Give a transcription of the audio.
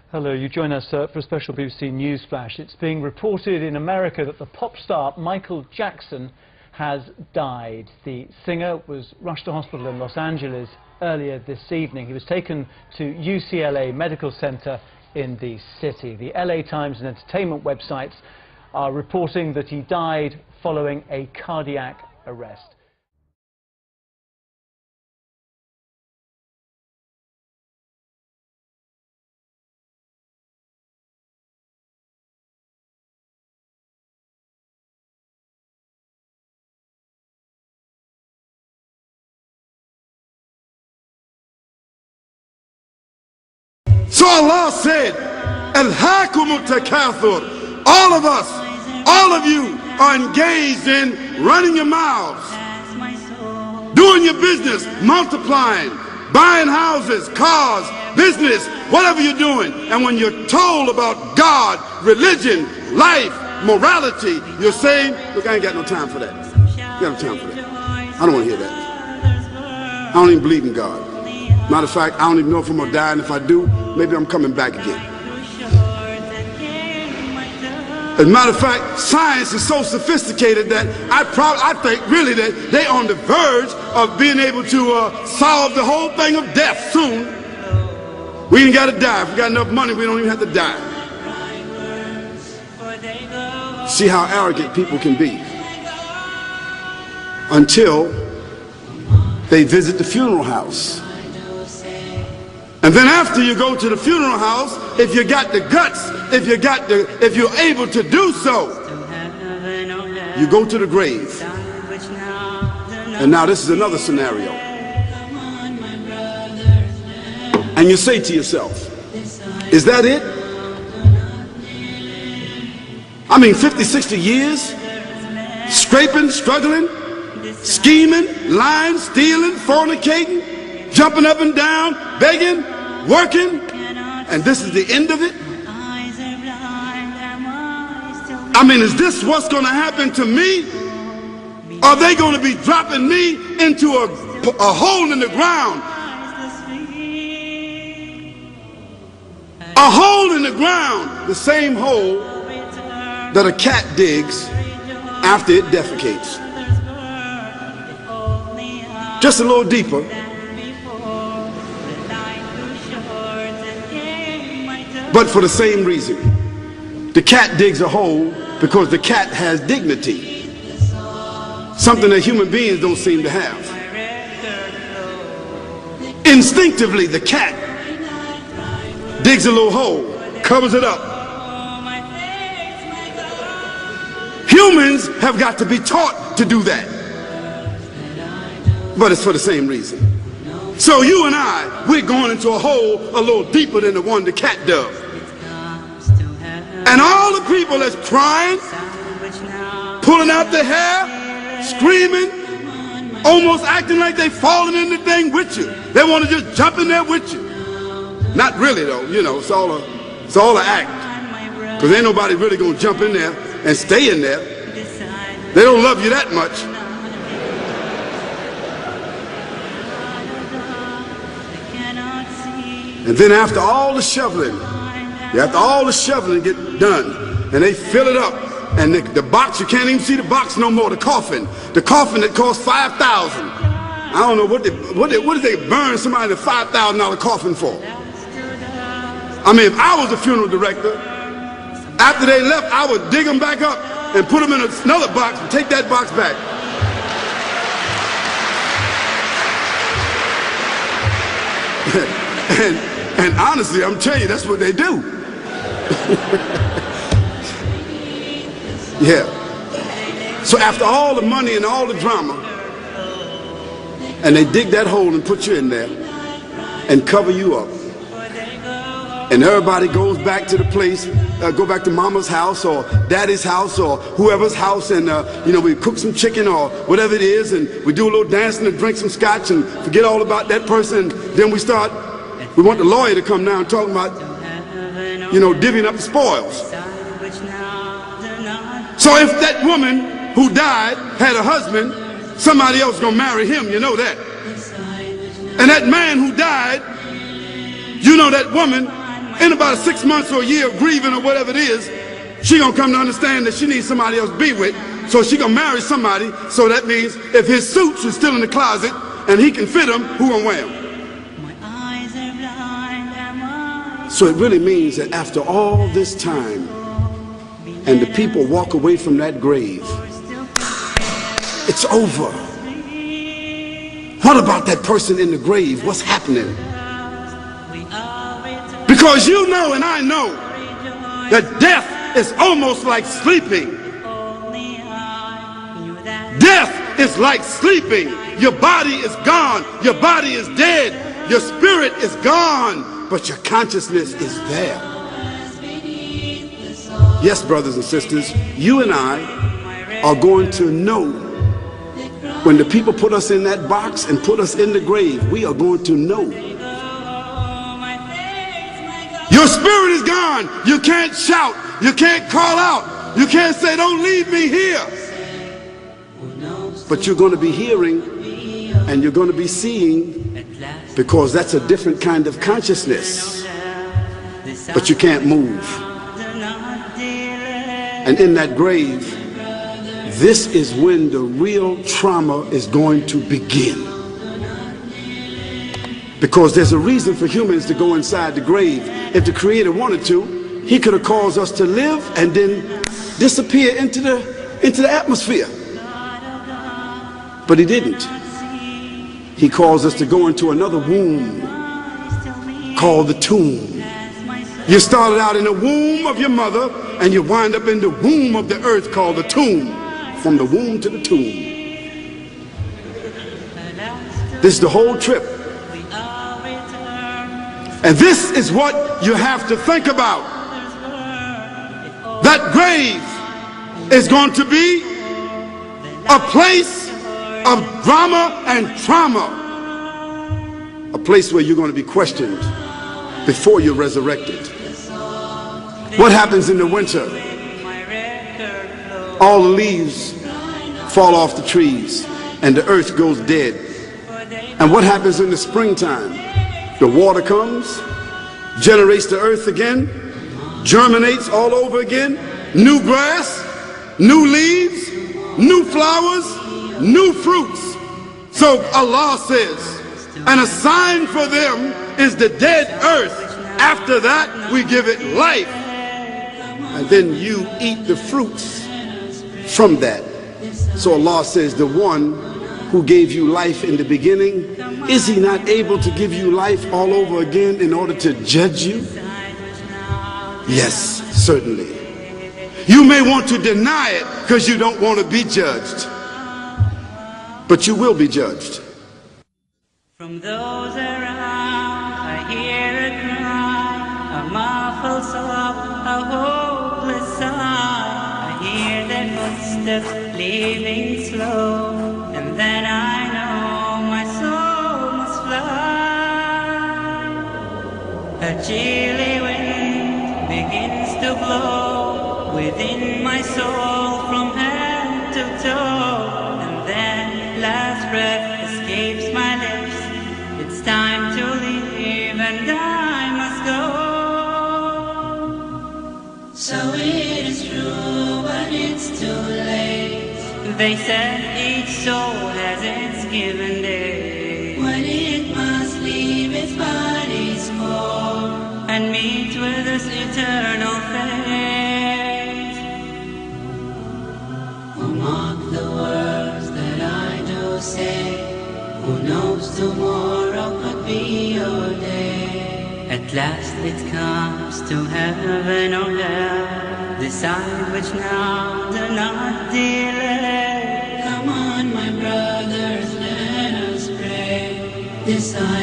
Hello, you join us for a special BBC News Flash. It's being reported in America that the pop star Michael Jackson has died. The singer was rushed to hospital in Los Angeles earlier this evening. He was taken to UCLA Medical Center in the city. The LA Times and entertainment websites are reporting that he died following a cardiac arrest. So Allah said, Alhaakumut takathur. All of us, all of you are engaged in running your mouths, doing your business, multiplying, buying houses, cars, business, whatever you're doing. And when you're told about God, religion, life, morality, you're saying, look, I ain't got no time for that. I got no time for that. I don't want to hear that. I don't even believe in God. Matter of fact, I don't even know if I'm going to die, and if I do, maybe I'm coming back again. As a matter of fact, science is so sophisticated that I think really that they're on the verge of being able to solve the whole thing of death soon. We ain't got to die. If we got enough money, we don't even have to die. See how arrogant people can be until they visit the funeral house. And then after you go to the funeral house, if you got the guts, if you're able to do so, you go to the grave. And now this is another scenario. And you say to yourself, is that it? I mean, 50, 60 years, scraping, struggling, scheming, lying, stealing, fornicating, jumping up and down, begging, working, and this is the end of it? I mean, is this what's going to happen to me? Are they going to be dropping me into a hole in the ground? A hole in the ground, the same hole that a cat digs after it defecates. Just a little deeper. But for the same reason. The cat digs a hole because the cat has dignity. Something that human beings don't seem to have. Instinctively, the cat digs a little hole, covers it up. Humans have got to be taught to do that. But it's for the same reason. So you and I, we're going into a hole a little deeper than the one the cat dug. And all the people that's crying, pulling out their hair, screaming, almost acting like they falling in the thing with you. They want to just jump in there with you. Not really though, you know, it's all an act. Because ain't nobody really going to jump in there and stay in there. They don't love you that much. And then after all the shoveling, get done, and they fill it up, and the box, you can't even see the box no more, the coffin that cost $5,000. I don't know what did they burn somebody in a $5,000 coffin for? I mean, if I was a funeral director, after they left, I would dig them back up and put them in another box and take that box back. And honestly, I'm telling you, that's what they do. Yeah. So after all the money and all the drama, and they dig that hole and put you in there and cover you up, and everybody goes back to the place, go back to mama's house or daddy's house or whoever's house, and you know, we cook some chicken or whatever it is, and we do a little dancing and drink some scotch and forget all about that person. And then we want the lawyer to come now and talk about, you know, divvying up the spoils. So if that woman who died had a husband, somebody else gonna marry him, you know that. And that man who died, you know that woman in about 6 months or a year of grieving or whatever it is, she gonna come to understand that she needs somebody else to be with. So she gonna marry somebody. So that means if his suits are still in the closet and he can fit them, who gonna wear them? So it really means that after all this time, and the people walk away from that grave, it's over. What about that person in the grave? What's happening? Because you know and I know that death is almost like sleeping. Death is like sleeping. Your body is gone. Your body is dead. Your spirit is gone, but your consciousness is there. Yes, brothers and sisters, you and I are going to know when the people put us in that box and put us in the grave. We are going to know. Your spirit is gone. You can't shout. You can't call out. You can't say, don't leave me here. But you're going to be hearing and you're going to be seeing, because that's a different kind of consciousness. But you can't move. And in that grave, this is when the real trauma is going to begin. Because there's a reason for humans to go inside the grave. If the Creator wanted to, he could have caused us to live and then disappear into the atmosphere. But he didn't. He caused us to go into another womb called the tomb. You started out in the womb of your mother and you wind up in the womb of the earth called the tomb. From the womb to the tomb. This is the whole trip. And this is what you have to think about. That grave is going to be a place of drama and trauma. A place where you're going to be questioned before you're resurrected. What happens in the winter? All the leaves fall off the trees and the earth goes dead. And what happens in the springtime? The water comes, generates the earth again, germinates all over again, new grass, new leaves, new flowers, new fruits. So Allah says, and a sign for them is the dead earth. After that, we give it life. And then you eat the fruits from that. So Allah says, the one who gave you life in the beginning, is he not able to give you life all over again in order to judge you? Yes, certainly. You may want to deny it because you don't want to be judged, but you will be judged. From those around I hear a cry, a muffled sob, a hopeless sigh. I hear their footsteps leaving slow, and then I know my soul must fly. A chilly wind begins to blow within my soul from head to toe, and then last breath escapes my lips. It's time to leave and I must go. So it is true, but it's too late. They said each soul has its given day, when it must leave its body's core and meet with its eternal fate. Oh, mark the words that I do say. Who knows tomorrow could be your day. At last it comes to heaven or hell. Decide which now, do not delay. Come on, my brothers, let us pray. Decide